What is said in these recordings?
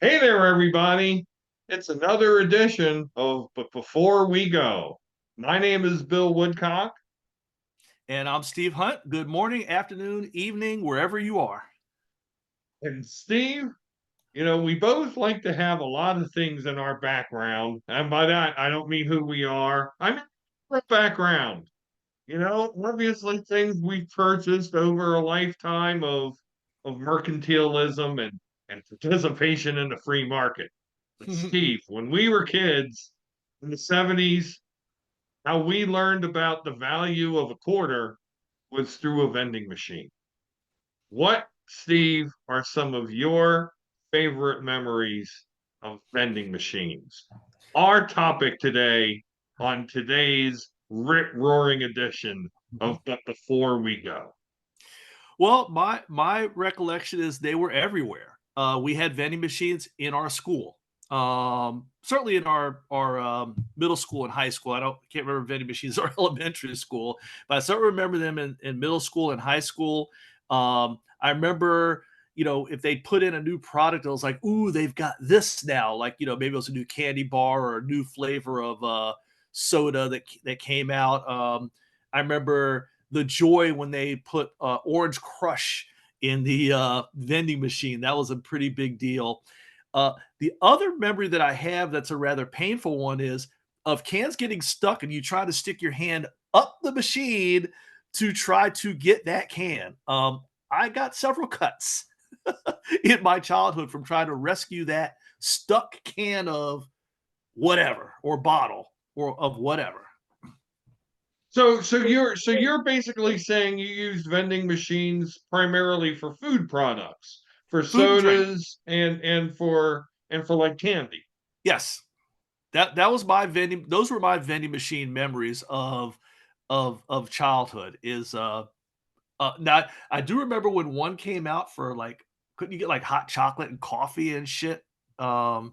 Hey there, everybody. It's another edition of But Before We Go. My name is Bill Woodcock. And I'm Steve Hunt. Good morning, afternoon, evening, wherever you are. And Steve, we both like to have a lot of things in our background. And by that, I don't mean who we are. I mean our background. Obviously things we've purchased over a lifetime of mercantilism and participation in the free market. But Steve, when we were kids in the 70s, how we learned about the value of a quarter was through a vending machine. What, Steve, are some of your favorite memories of vending machines? Our topic today on today's rip roaring edition of But Before We Go. Well, my recollection is they were everywhere. We had vending machines in our school. Certainly in our middle school and high school. I don't can't remember vending machines or elementary school, but I certainly remember them in middle school and high school. I remember, if they put in a new product, it was like, ooh, they've got this now. Like, maybe it was a new candy bar or a new flavor of soda that came out. I remember the joy when they put Orange Crush in the vending machine. That was a pretty big deal. The other memory that I have that's a rather painful one is of cans getting stuck and you try to stick your hand up the machine to try to get that can. I got several cuts in my childhood from trying to rescue that stuck can of whatever or bottle or of whatever. So you're basically saying you used vending machines primarily for food products, for Food and drink. sodas and for like candy. Yes. That was my vending those were my vending machine memories of childhood is, now I do remember when one came out for, like couldn't you get, like, hot chocolate and coffee and shit? I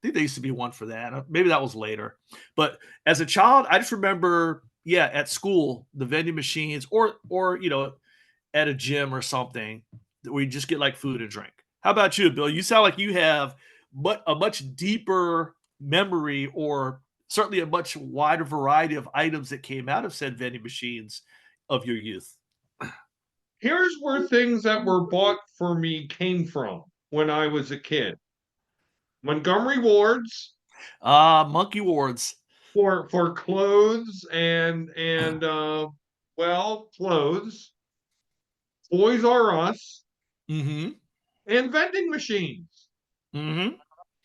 think there used to be one for that, maybe that was later, but as a child, I just remember, yeah, at school, the vending machines or, at a gym or something where you just get, like, food and drink. How about you, Bill? You sound like you have a much deeper memory or certainly a much wider variety of items that came out of said vending machines of your youth. Here's where things that were bought for me came from when I was a kid. Montgomery Wards Monkey wards. for clothes and clothes, Toys R Us, Mhm. and vending machines. Mhm.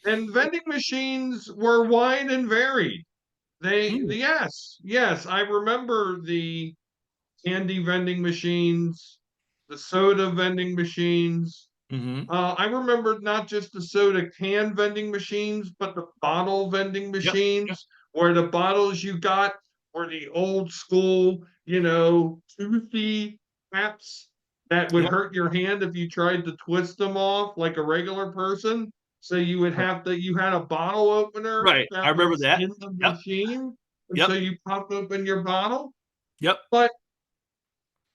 And vending machines were wide and varied. Mm. Yes, I remember the candy vending machines, the soda vending machines. Mhm. I remember not just the soda can vending machines, but the bottle vending Yep. machines, where the bottles you got were the old school, toothy caps that would Yep. hurt your hand if you tried to twist them off like a regular person. So Right. you had a bottle opener Right. I that remember was that. in the Yep. machine. And so Yep. you popped open your bottle. Yep. But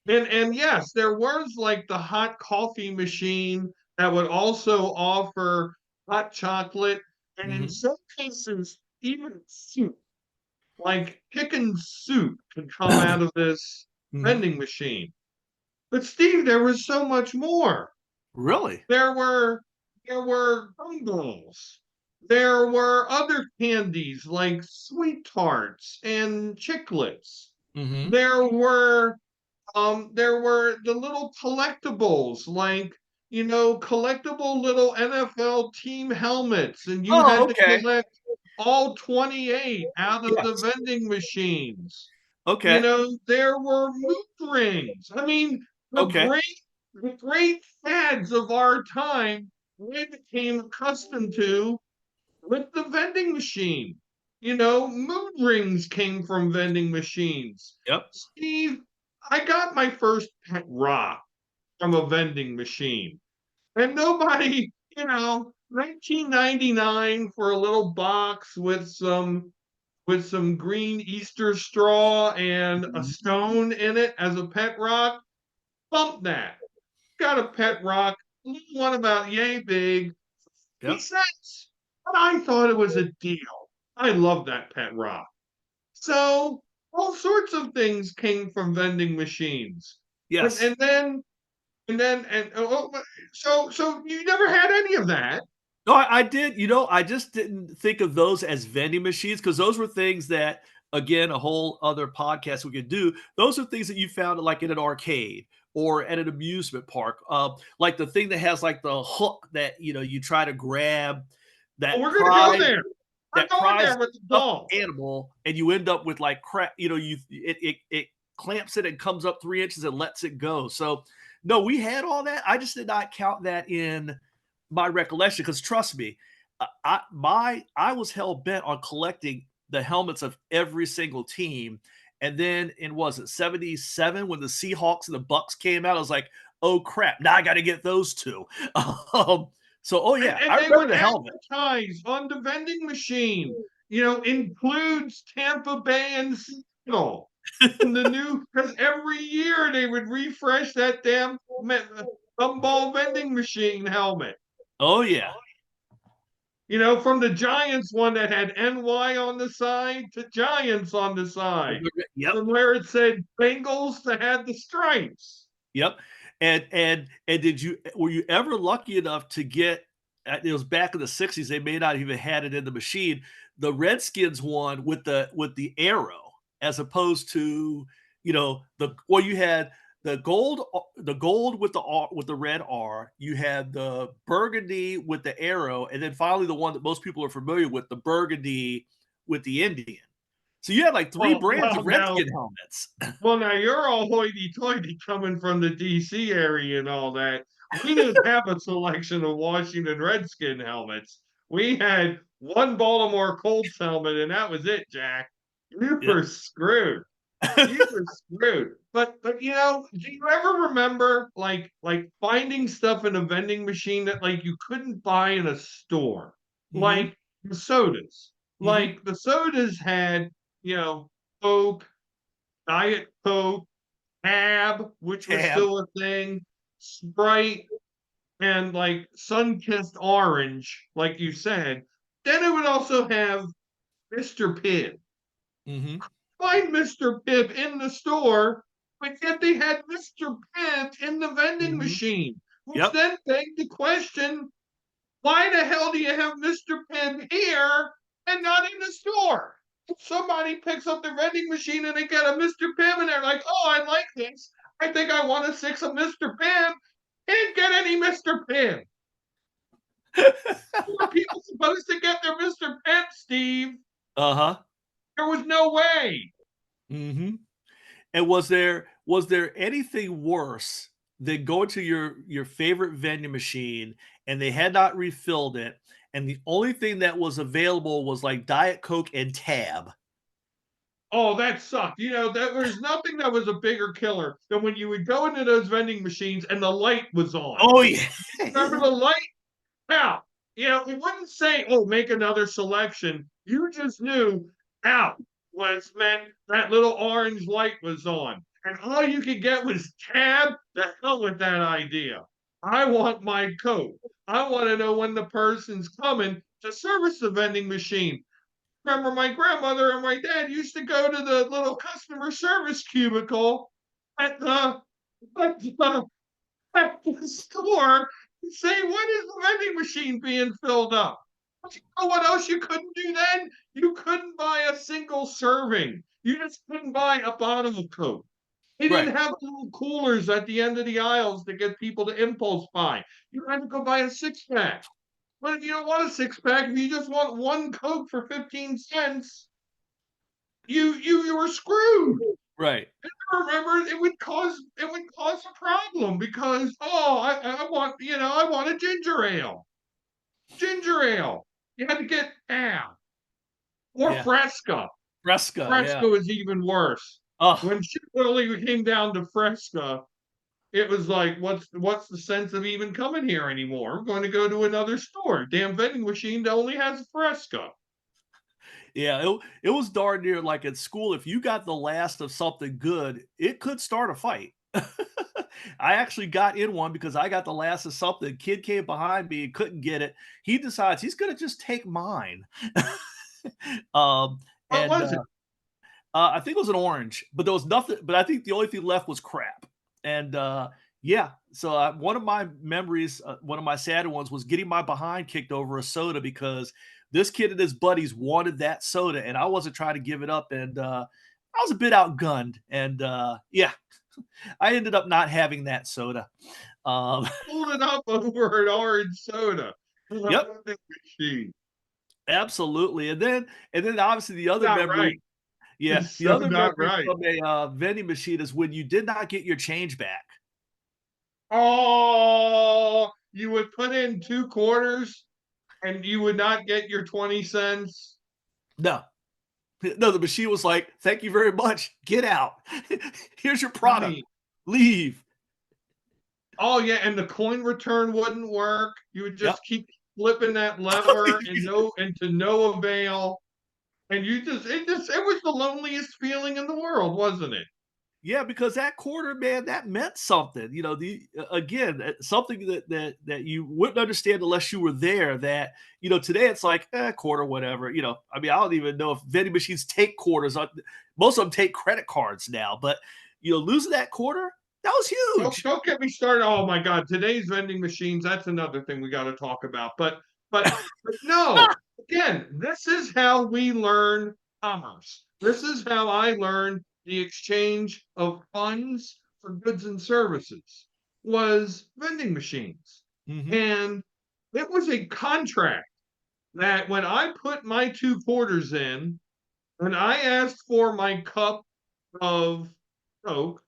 and yes, there was like the hot coffee machine that would also offer hot chocolate, and in Mhm. some cases, even soup, like chicken soup, could come out of this Mhm. vending machine. But Steve, there was so much more. Really? There were there were gumballs. There were other candies like sweet tarts and chiclets. Mhm. There were the little collectibles, like, collectible little NFL team helmets, and you Oh, had to okay. collect all 28 out of the Yes. vending machines. Okay. There were mood rings. I mean, the Okay. great, the great fads of our time we became accustomed to with the vending machine. Mood rings came from vending machines. Yep. Steve, I got my first pet rock from a vending machine. And nobody, 1999 for a little box with some green Easter straw and a Mhm. stone in it as a pet rock. Bump that. Got a pet rock, one about yay big, Yep. Makes sense. But I thought it was a deal. I love that pet rock. So all sorts of things came from vending machines. And, Yes. and then so you never had any of that. No, I did. I just didn't think of those as vending machines because those were things that, again, a whole other podcast we could do. Those are things that you found like in an arcade or at an amusement park, like the thing that has like the hook that you try to grab Oh, that we're gonna go prize there. We're that going prize there with the stuffed doll. animal, and you end up with like crap. It clamps it and comes up 3 inches and lets it go. So no, we had all that. I just did not count that in my recollection because trust me, I was hell bent on collecting the helmets of every single team. And then in was it 77 when the Seahawks and the Bucks came out, I was like, oh crap, now I got to get those two. Um, so oh And, yeah, and I they remember would the helmet. advertise on the vending machine, includes Tampa Bay and Seattle. And the new, because every year they would refresh that damn gumball vending machine helmet. Oh yeah. From the Giants one that had NY on the side to Giants on the side. Yep. From where it said Bengals to had the stripes. Yep. And were you ever lucky enough to get it was back in the 60s, they may not even had it in the machine, the Redskins one with the arrow as opposed to, you had the gold with the R, with the red R, you had the burgundy with the arrow, and then finally the one that most people are familiar with, the burgundy with the Indian. So you had like three Well, brands well, of now Redskin helmets. Well, now you're all hoity-toity coming from the DC area and all that. We didn't have a selection of Washington Redskin helmets. We had one Baltimore Colts helmet, and that was it, Jack. You Yep. were screwed. You were screwed. But do you ever remember like finding stuff in a vending machine that like you couldn't buy in a store? Hmm. Like the sodas. Hmm. Like the sodas had, you know, Coke, Diet Coke, Tab, which was Tab. still a thing, Sprite, and like Sunkissed Orange, like you said. Then it would also have Mr. Pibb. Hmm. Find Mr. Pibb in the store, but yet they had Mr. Pibb in the vending Hmm. machine, which Yep. then begged the question, why the hell do you have Mr. Pibb here and not in the store? If somebody picks up the vending machine and they get a Mr. Pibb and they're like, oh, I like this. I think I want a six of Mr. Pibb. Can't get any Mr. Pibb. Who are people supposed to get their Mr. Pibb, Steve? Uh-huh. There was no way. Hmm. And was there anything worse than going to your favorite vending machine and they had not refilled it, and the only thing that was available was like Diet Coke and Tab? Oh, that sucked. There was nothing that was a bigger killer than when you would go into those vending machines and the light was on. Oh yeah. Remember the light? Now, it wouldn't say, oh, make another selection. You just knew out was meant that little orange light was on. And all you could get was tab. The hell with that idea. I want my coat. I want to know when the person's coming to service the vending machine. Remember, my grandmother and my dad used to go to the little customer service cubicle at the at the store and say, when is the vending machine being filled up? But you know what else you couldn't do then? You couldn't buy a single serving. You just couldn't buy a bottle of Coke. They Right. didn't have little coolers at the end of the aisles to get people to impulse buy. You had to go buy a six pack. But if you don't want a six pack, if you just want one Coke for 15 cents, you were screwed. Right. Remember, it would cause a problem because I want a ginger ale. Ginger ale. You had to get or Yeah. Fresca. Fresca, yeah. Fresca was even worse. Oh, When shit really came down to Fresca, it was like, what's the sense of even coming here anymore? I'm going to go to another store. Damn vending machine that only has Fresca. yeah, it was darn near like at school, if you got the last of something good, it could start a fight. I actually got in one because I got the last of something. Kid came behind me and couldn't get it. He decides he's gonna just take mine. um, What and was it? I think it was an orange, but there was nothing. But I think the only thing left was crap. And yeah, so one of my memories, one of my sadder ones, was getting my behind kicked over a soda because this kid and his buddies wanted that soda, and I wasn't trying to give it up. And I was a bit outgunned, and yeah, I ended up not having that soda. Um, Pulled it up over an orange soda. yep, Machine. absolutely. And then obviously the other Not memory, right. yeah, It's the so other not memory right. from a vending machine is when you did not get your change back. Oh, you would put in 2 quarters and you would not get your 20 cents. No, no, the machine was like, "Thank you very much. Get out. Here's your product. Right. Leave." Oh yeah, and the coin return wouldn't work. You would Yep. just keep flipping that lever and to no avail. And you just it was the loneliest feeling in the world, wasn't it? Yeah, because that quarter, man, that meant something. Again, something that you wouldn't understand unless you were there. That today it's like quarter, whatever. I mean, I don't even know if vending machines take quarters. Most of them take credit cards now, but losing that quarter, that was huge. Don't get me started. Oh my God, today's vending machines, that's another thing we got to talk about. But no, again, this is how we learn commerce. This is how I learned the exchange of funds for goods and services was vending machines. Hmm. And it was a contract that when I put my 2 quarters in and I asked for my cup of Coke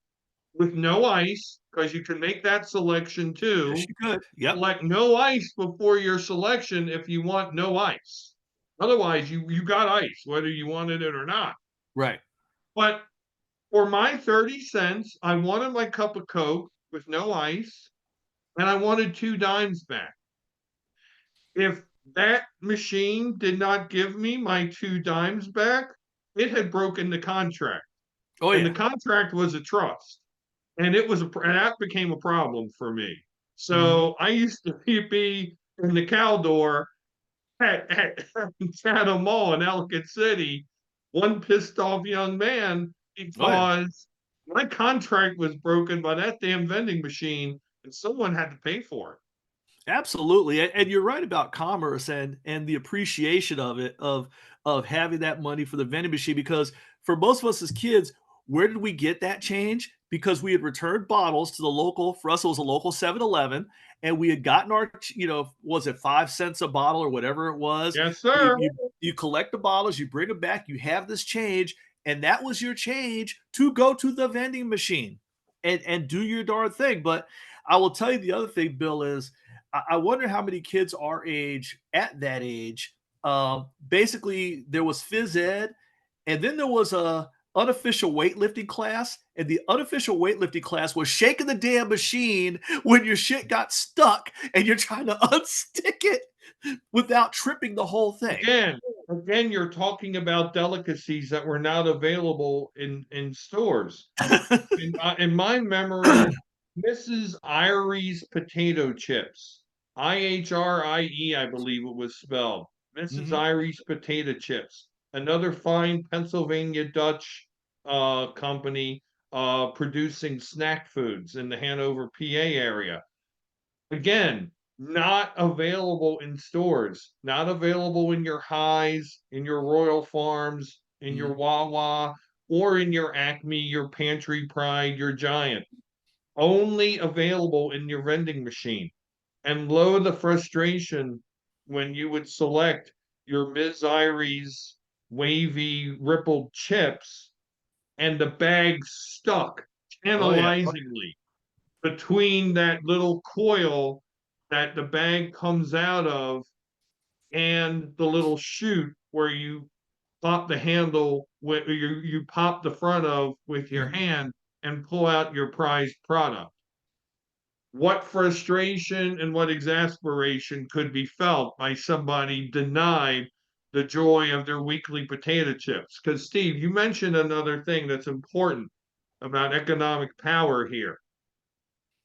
with no ice, because you can make that selection Yes, too. you could. Yep. Select no ice before your selection if you want no ice. Otherwise, you got ice, whether you wanted it or not. Right. But for my 30 cents, I wanted my cup of Coke with no ice, and I wanted 2 dimes back. If that machine did not give me my 2 dimes back, it had broken the contract. Oh And the yeah. contract was a trust. And that became a problem for me. Hmm. So I used to be in the cow door at Chatham Mall in Ellicott City, one pissed off young man Oh yeah. because my contract was broken by that damn vending machine and someone had to pay for it. Absolutely, and you're right about commerce and the appreciation of it of having that money for the vending machine because for most of us as kids, where did we get that change? Because we had returned bottles to the local, for us it was a local 7-Eleven, and we had gotten our, was it 5 cents a bottle or whatever it was? Yes, You sir. you you collect the bottles, you bring them back, you have this change, and that was your change to go to the vending machine and do your darn thing. But I will tell you the other thing, Bill, is I wonder how many kids our age, at that age, basically there was phys ed, and then there was a unofficial weightlifting class, and the unofficial weightlifting class was shaking the damn machine when your shit got stuck and you're trying to unstick it without tripping the whole thing. Again, again, you're talking about delicacies that were not available in stores. In my memory, Mrs. Irie's potato chips, Ihrie, I believe it was spelled. Mrs. Mhm. Irie's potato chips, another fine Pennsylvania Dutch company producing snack foods in the Hanover, PA area. Again, not available in stores, not available in your Highs, in your Royal Farms, in your Mhm. Wawa, or in your Acme, your Pantry Pride, your Giant. Only available in your vending machine. And lo, the frustration when you would select your Ms. Irie's wavy rippled chips and the bag stuck Oh yeah. tantalizingly between that little coil that the bag comes out of and the little chute where you pop the handle with you pop the front of with your Mhm. hand and pull out your prized product. What frustration and what exasperation could be felt by somebody denied the joy of their weekly potato chips? Because Steve, you mentioned another thing that's important about economic power here.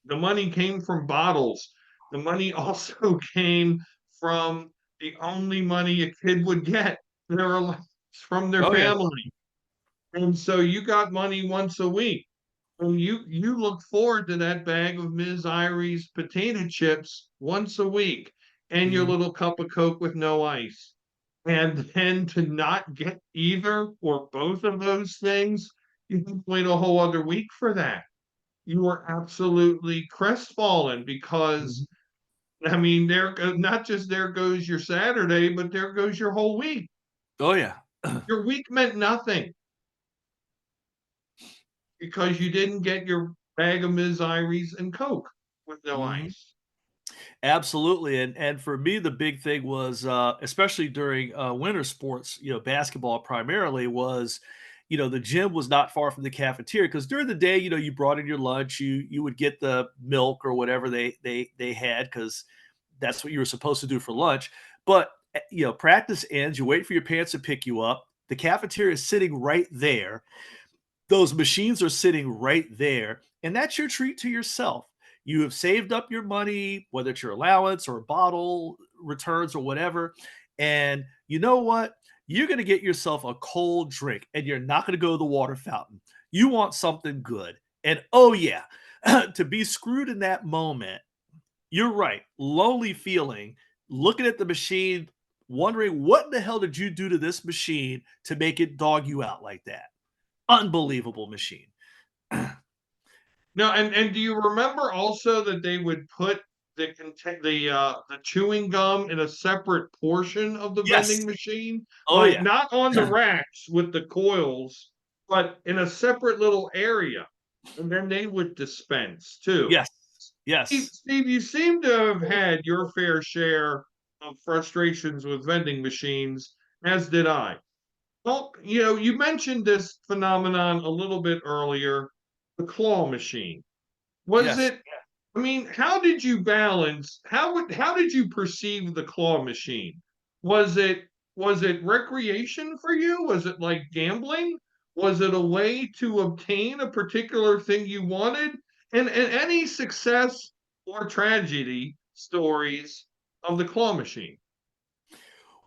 The money came from bottles. The money also came from the only money a kid would get their allowance from their Oh yeah. family. And so you got money once a week. And you look forward to that bag of Ms. Irie's potato chips once a week and your Mhm. little cup of Coke with no ice. And then to not get either or both of those things, you have to wait a whole other week for that. You were absolutely crestfallen Mhm. because I mean, not just there goes your Saturday, but there goes your whole week. Oh yeah. Your week meant nothing because you didn't get your bag of Ms. Iries and Coke with no Mhm. ice. Absolutely, and for me, the big thing was, especially during winter sports, basketball primarily was, the gym was not far from the cafeteria because during the day, you brought in your lunch, you would get the milk or whatever they had because that's what you were supposed to do for lunch. But practice ends, you wait for your parents to pick you up. The cafeteria is sitting right there, those machines are sitting right there, and that's your treat to yourself. You have saved up your money, whether it's your allowance or bottle returns or whatever. And you know what? You're going to get yourself a cold drink and you're not going to go to the water fountain. You want something good. And oh, yeah, to be screwed in that moment, you're right. Lonely feeling, looking at the machine, wondering what in the hell did you do to this machine to make it dog you out like that? Unbelievable machine. No, and do you remember also that they would put the chewing gum in a separate portion of the Yes. vending machine, Oh, like yeah. not on the racks with the coils, but in a separate little area, and then they would dispense too. Yes. Yes. Steve, you seem to have had your fair share of frustrations with vending machines, as did I. Well, you mentioned this phenomenon a little bit earlier, the claw machine. Was Yes. it, I mean, how did you balance, how did you perceive the claw machine? Was it was it recreation for you? Was it like gambling? Was it a way to obtain a particular thing you wanted? And any success or tragedy stories of the claw machine?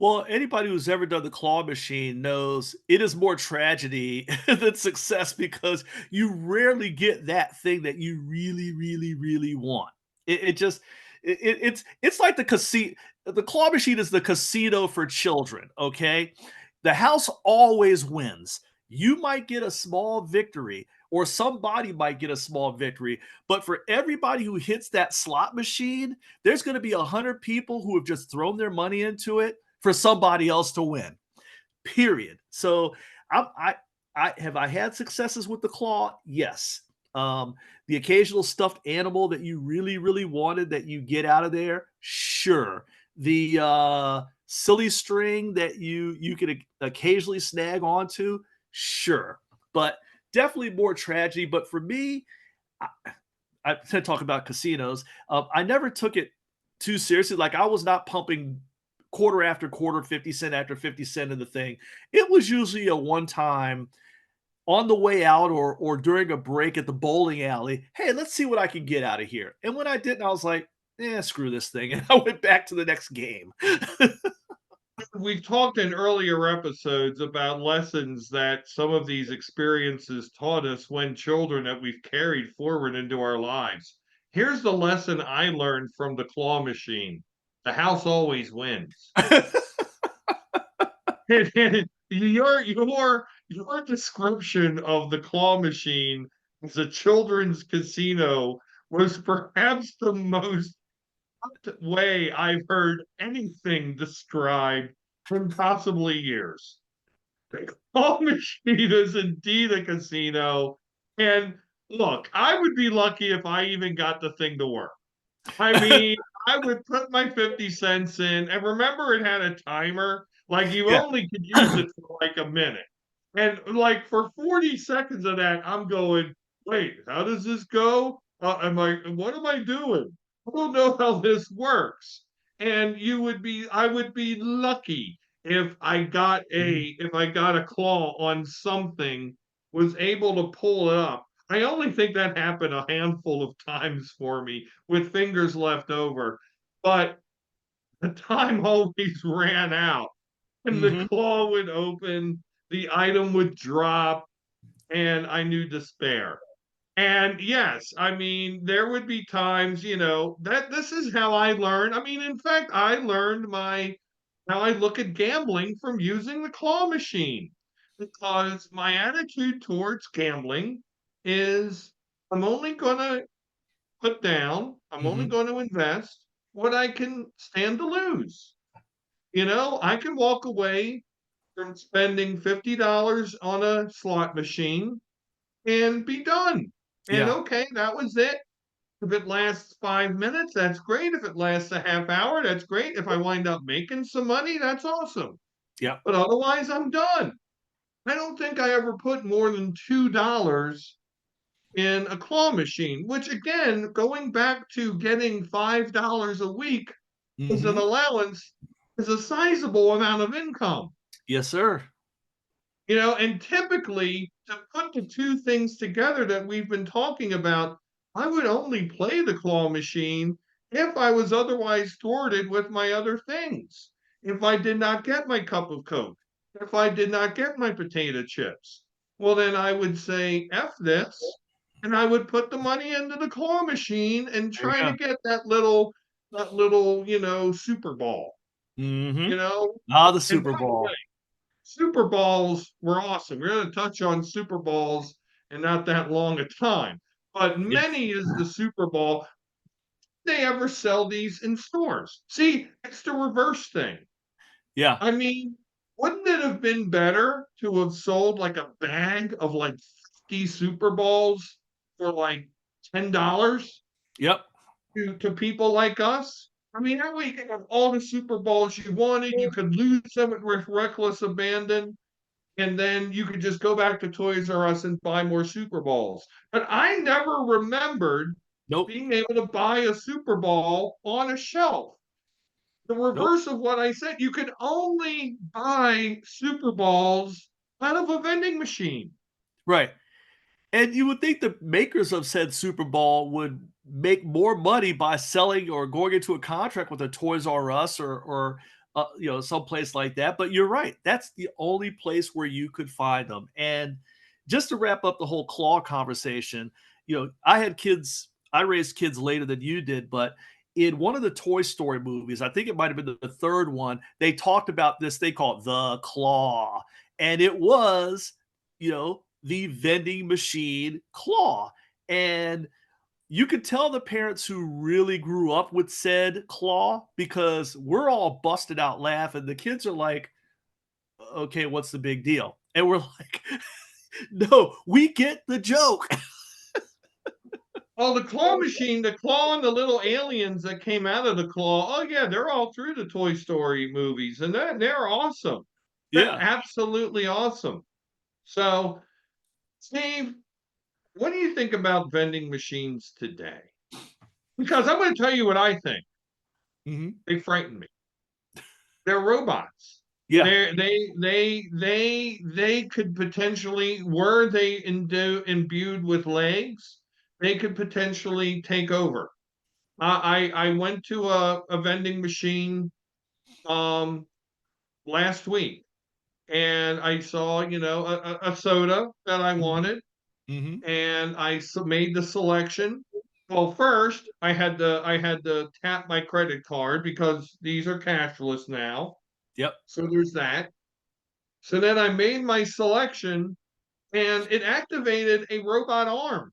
Well, anybody who's ever done the claw machine knows it is more tragedy than success because you rarely get that thing that you really, really, really want. It just it's like the casino. The claw machine is the casino for children. Okay, the house always wins. You might get a small victory, or somebody might get a small victory, but for everybody who hits that slot machine, there's going to be 100 people who have just thrown their money into it for somebody else to win. Period. So I had successes with the claw. Yes. Um, the occasional stuffed animal that you really, really wanted that you get out of there. Sure. The silly string that you could occasionally snag onto. Sure. But definitely more tragedy. But for me, I, I to talk about casinos. I never took it too seriously. Like I was not pumping quarter after quarter, 50 cent after 50 cent in the thing. It was usually a one time on the way out or during a break at the bowling alley. Hey, let's see what I can get out of here. And when I didn't, I was like, screw this thing. And I went back to the next game. We've talked in earlier episodes about lessons that some of these experiences taught us when children that we've carried forward into our lives. Here's the lesson I learned from the claw machine. The house always wins. And your description of the claw machine as a children's casino was perhaps the most way I've heard anything described in possibly years. The claw machine is indeed a casino. And look, I would be lucky if I even got the thing to work. I mean, I would put my 50 cents in, and remember it had a timer. Like you Yeah. only could use it for like a minute. And like for 40 seconds of that, I'm going, wait, how does this go? What am I doing? I don't know how this works. And I would be lucky Mhm. if I got a claw on something, was able to pull it up. I only think that happened a handful of times for me with fingers left over, but the time always ran out, and the Mhm. claw would open, the item would drop, and I knew despair. And yes, I mean, there would be times, that this is how I learned. I mean, in fact, I learned my how I look at gambling from using the claw machine because my attitude towards gambling is I'm only going to put down, I'm only Mhm. going to invest what I can stand to lose. I can walk away from spending $50 on a slot machine and be done. And Yeah. okay, that was it. If it lasts 5 minutes, that's great. If it lasts a half hour, that's great. If I wind up making some money, that's awesome. Yeah. But otherwise, I'm done. I don't think I ever put more than $2 in a claw machine, which again, going back to getting $5 a week as an Mhm. allowance is a sizable amount of income. Yes, sir. And typically to put the two things together that we've been talking about, I would only play the claw machine if I was otherwise thwarted with my other things. If I did not get my cup of Coke, if I did not get my potato chips, well, then I would say, F this, and I would put the money into the claw machine and There you try to go. get Super Ball, you Mhm. know? Ah, the And Super Bowl. Super Bowls were awesome. We're going to touch on Super Bowls in not that long a time. But Yes. many is the Super Bowl. They ever sell these in stores? See, it's the reverse thing. Yeah. I mean, wouldn't it have been better to have sold like a bag of like 50 Super Bowls for like $10 Yep. to people like us? I mean, that way you could have all the Super Bowls you wanted. You could lose them with reckless abandon, and then you could just go back to Toys R Us and buy more Super Bowls. But I never remembered Nope. being able to buy a Super Bowl on a shelf. The Nope. reverse of what I said, you could only buy Super Bowls out of a vending machine. Right. And you would think the makers of said Super Bowl would make more money by selling or going into a contract with a Toys R Us or some place like that. But you're right. That's the only place where you could find them. And just to wrap up the whole claw conversation, I had kids. I raised kids later than you did, but in one of the Toy Story movies, I think it might have been the third one, they talked about this. They call it the claw, and it was the vending machine claw. And you could tell the parents who really grew up with said claw because we're all busted out laughing. The kids are like, okay, what's the big deal? And we're like, no, we get the joke. Oh, the claw machine, the claw and the little aliens that came out of the claw. Oh, yeah, they're all through the Toy Story movies, and they're awesome. They're Yeah. absolutely awesome. So, Steve, what do you think about vending machines today? Because I'm going to tell you what I think. Mhm. They frighten me. They're robots. Yeah. They could potentially, were they imbued with legs, they could potentially take over. I went to a vending machine um last week, and I saw a soda that I Mhm. wanted, Mhm. and made the selection. Well, first I had to tap my credit card because these are cashless now. Yep. So there's that. So then I made my selection, and it activated a robot arm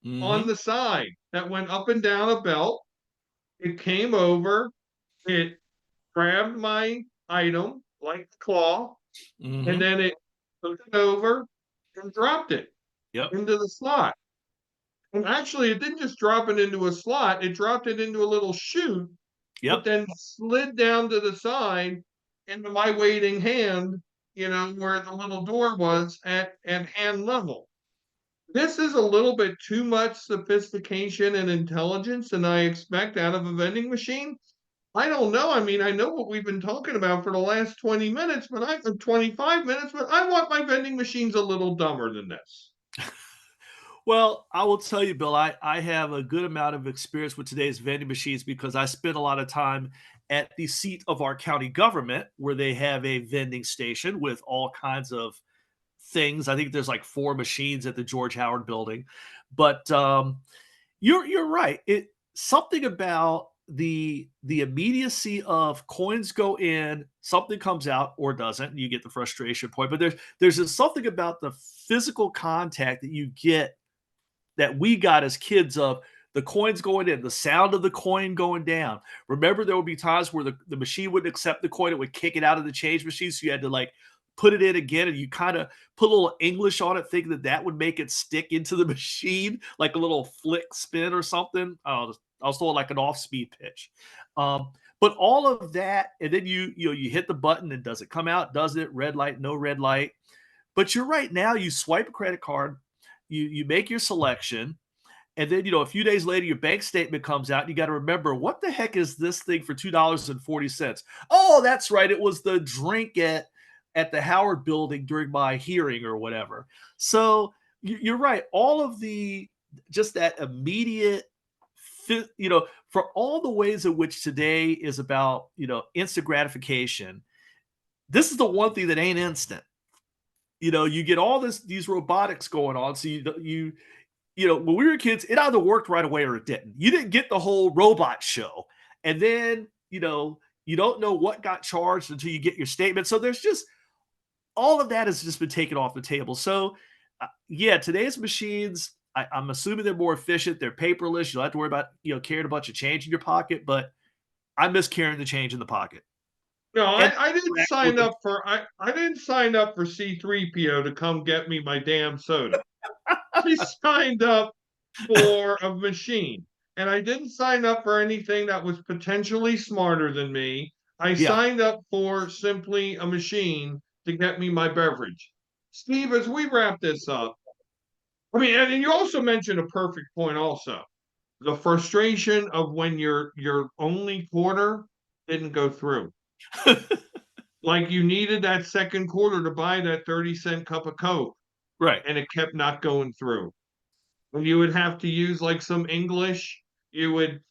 on Mhm. the side that went up and down a belt. It came over, it grabbed my item like a claw, and Mhm. then it took it over and dropped it Yep. into the slot. And actually, it didn't just drop it into a slot, it dropped it into a little chute that Yep. then slid down to the side into my waiting hand, where the little door was at hand level. This is a little bit too much sophistication and intelligence than I expect out of a vending machine. I don't know. I mean, I know what we've been talking about for the last 20 minutes, 25 minutes, but I want my vending machines a little dumber than this. Well, I will tell you, Bill, I have a good amount of experience with today's vending machines because I spent a lot of time at the seat of our county government where they have a vending station with all kinds of things. I think there's like 4 machines at the George Howard Building. But, you're right. It something about the immediacy of coins go in, something comes out or doesn't, and you get the frustration point. But there's just something about the physical contact that you get that we got as kids of the coins going in, the sound of the coin going down. Remember, there would be times where the machine wouldn't accept the coin, it would kick it out of the change machine. So you had to like put it in again, and you kind of put a little English on it, thinking that that would make it stick into the machine, like a little flick spin or something. I was told like an off speed pitch. But all of that, and then you hit the button, and does it come out? Does it? Red light, no red light. But you're right. Now you swipe a credit card, you make your selection, and then a few days later your bank statement comes out, and you got to remember, what the heck is this thing for $2.40? Oh, that's right, it was the drink at the Howard Building during my hearing or whatever. So you're right. All of the just that immediate for all the ways in which today is about instant gratification, this is the one thing that ain't instant. You get all these robotics going on. So when we were kids, it either worked right away or it didn't. You didn't get the whole robot show. And then, you don't know what got charged until you get your statement. So there's just all of that has just been taken off the table. So, yeah, today's machines, I'm assuming they're more efficient. They're paperless. You don't have to worry about, carrying a bunch of change in your pocket, but I miss carrying the change in the pocket. No, And I didn't sign up for I didn't sign up for C3PO to come get me my damn soda. I signed up for a machine. And I didn't sign up for anything that was potentially smarter than me. I yeah. signed up for simply a machine to get me my beverage. Steve, as we wrap this up, I mean, and you also mentioned a perfect point also. The frustration of when your only quarter didn't go through. Like you needed that second quarter to buy that 30-cent cup of Coke, Right. and it kept not going through. And you would have to use like some English, you would,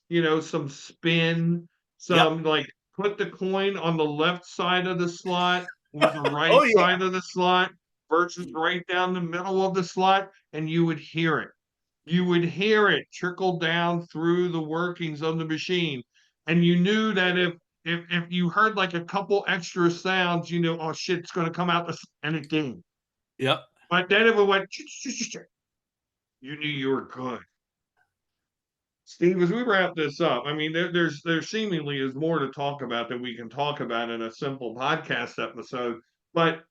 some spin, Yep. some like put the coin on the left side of the slot or the right Oh yeah. side of the slot versus right down the middle of the slot, and you would hear it. You would hear it trickle down through the workings of the machine. And you knew that if you heard like a couple extra sounds, oh shit, it's gonna come out and it didn't. Yep. But then if it went, you knew you were good. Steve, as we wrap this up, I mean, there seemingly is more to talk about than we can talk about in a simple podcast episode. But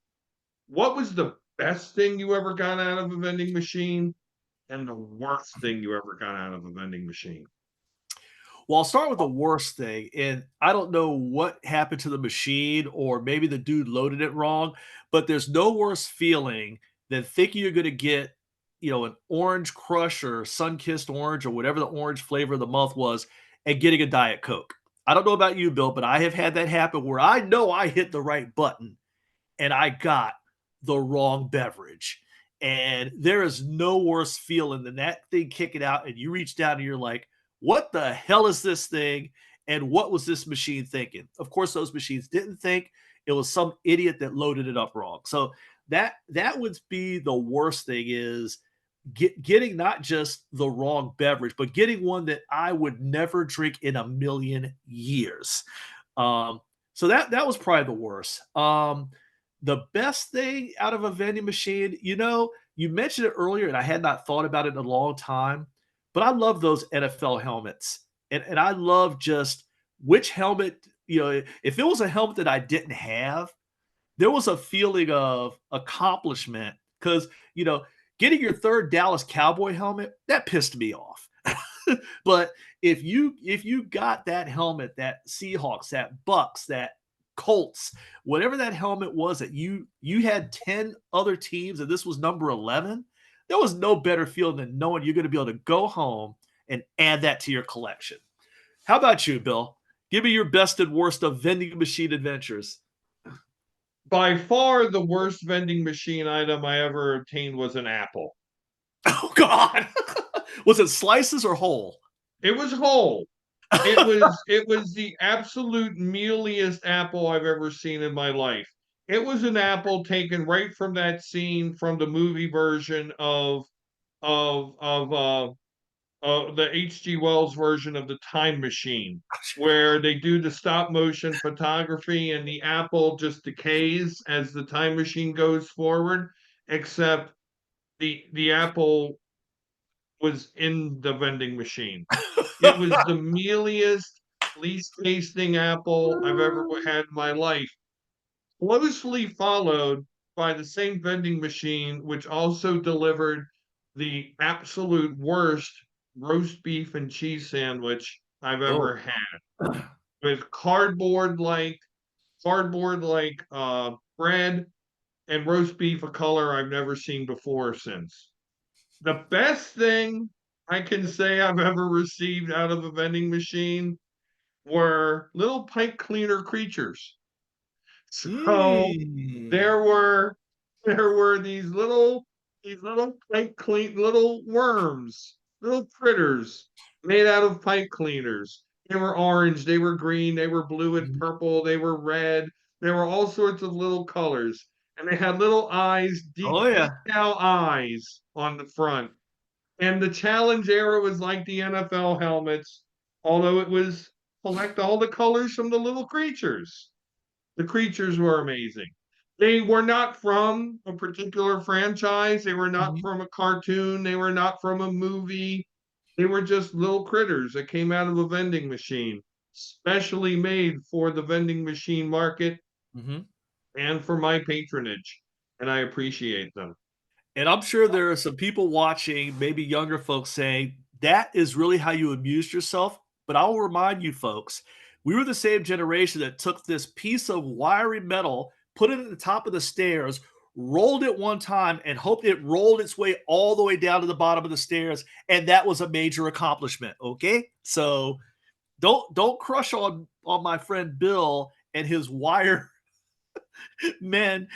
what was the best thing you ever got out of a vending machine, and the worst thing you ever got out of a vending machine? Well, I'll start with the worst thing, and I don't know what happened to the machine, or maybe the dude loaded it wrong, but there's no worse feeling than thinking you're gonna get, an orange crush or sun-kissed orange or whatever the orange flavor of the month was, and getting a Diet Coke. I don't know about you, Bill, but I have had that happen where I know I hit the right button and I got the wrong beverage. And there is no worse feeling than that thing kicking out, and you reach down and you're like, what the hell is this thing? And what was this machine thinking? Of course, those machines didn't think. It was some idiot that loaded it up wrong. So that would be the worst thing is getting not just the wrong beverage, but getting one that I would never drink in a million years. Um, so that was probably the worst. The best thing out of a vending machine, you mentioned it earlier, and I had not thought about it in a long time, but I love those NFL helmets. And I love just which helmet, if it was a helmet that I didn't have, there was a feeling of accomplishment because, getting your third Dallas Cowboy helmet, that pissed me off. But if you got that helmet, that Seahawks, that Bucks, that Colts, whatever that helmet was that you had 10 other teams and this was number 11, there was no better feeling than knowing you're going to be able to go home and add that to your collection. How about you, Bill? Give me your best and worst of vending machine adventures. By far, the worst vending machine item I ever obtained was an apple. Oh God. Was it slices or whole? It was whole. It was the absolute mealiest apple I've ever seen in my life. It was an apple taken right from that scene from the movie version of the H.G. Wells version of the Time Machine, where they do the stop motion photography and the apple just decays as the time machine goes forward, except the apple was in the vending machine. It was the mealiest, least tasting apple I've ever had in my life, closely followed by the same vending machine, which also delivered the absolute worst roast beef and cheese sandwich I've Oh. ever had, with cardboard like bread and roast beef, a color I've never seen before or since. The best thing I can say I've ever received out of a vending machine were little pipe cleaner creatures. So Mm. there were there were these little pipe clean little worms, little critters made out of pipe cleaners. They were orange, they were green, they were blue and Mhm. purple, they were red. There were all sorts of little colors, and they had little eyes, Oh yeah. decal eyes on the front. And the challenge era was like the NFL helmets, although it was collect all the colors from the little creatures. The creatures were amazing. They were not from a particular franchise. They were not Mhm. from a cartoon. They were not from a movie. They were just little critters that came out of a vending machine, specially made for the vending machine market Mhm. and for my patronage. And I appreciate them. And I'm sure there are some people watching, maybe younger folks saying, that is really how you amused yourself. But I will remind you folks, we were the same generation that took this piece of wiry metal, put it at the top of the stairs, rolled it one time, and hoped it rolled its way all the way down to the bottom of the stairs. And that was a major accomplishment. Okay. So don't crush on my friend Bill and his wire men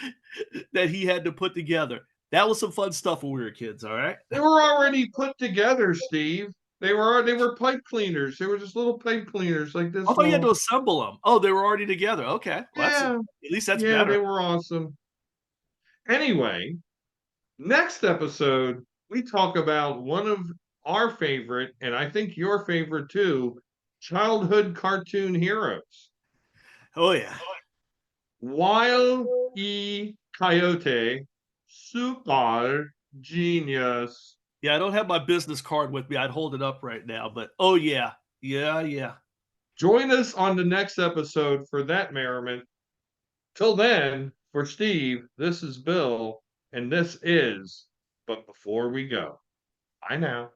that he had to put together. That was some fun stuff when we were kids, all right? They were already put together, Steve. They were pipe cleaners. They were just little pipe cleaners like I this thought you had to long. assemble them. Oh, they were already together. Okay. Well, that's Yeah, at least that's yeah, they better. were awesome. Anyway, next episode, we talk about one of our favorite, and I think your favorite too, childhood cartoon heroes. Oh, yeah. Wild E. Coyote, super genius. Yeah, I don't have my business card with me. I'd hold it up right now, but oh, yeah. Yeah, yeah. Join us on the next episode for that merriment. Till then, for Steve, this is Bill, and this is But Before We Go. Bye now.